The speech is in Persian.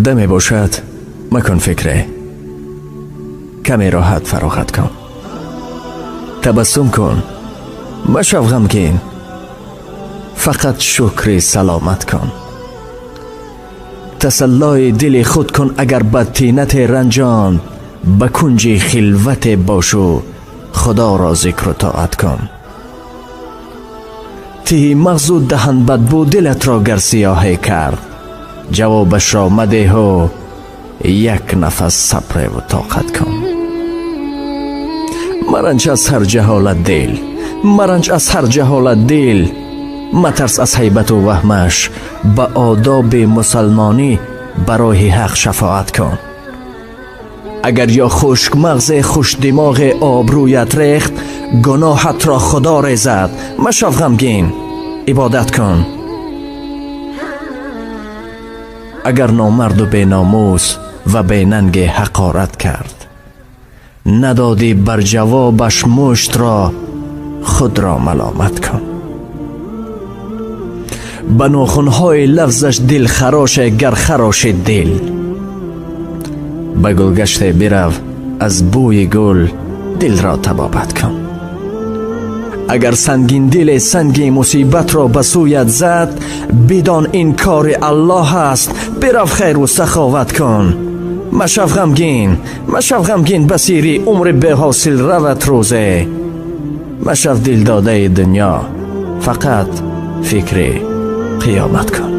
دمی باشد مکن فکره، کمی راحت فراغت کن، تبسم کن، مشو غمگین، فقط شکر سلامت کن. تسلای دل خود کن اگر بدتینت رنجان، به کنج خلوت باشو خدا را ذکر و طاعت کن. تی مغز و دهن بدبو دلت را گر سیاهی کرد، جوابش را مده و یک نفس صبر و طاقت کن. مرنج از هر جهالت دل، مرنج از هر جهالت دل، مترس از حیبت و وهمش، به آداب مسلمانی برای حق شفاعت کن. اگر یا خشک مغز خوش دماغ آبرویت ریخت، گناهت را خدا ریزد، مشو غمگین، عبادت کن. اگر نامرد و بی ناموس و بی ننگ حقارت کرد، ندادی بر جوابش مشت را، خود را ملامت کن. به ناخنهای لفظش دل خراش گر خراش دل، به گلگشت برو از بوی گل دل را طبابت کن. اگر سنگین دل سنگی مصیبت را به سویت زد، بدان این کار الله است، برو خیر و سخاوت کن. مشو غمگین، مشو غمگین، بسیری عمر به حاصل روت روزه. مشو دل داده دنیا، فقط فکر قیامت کن.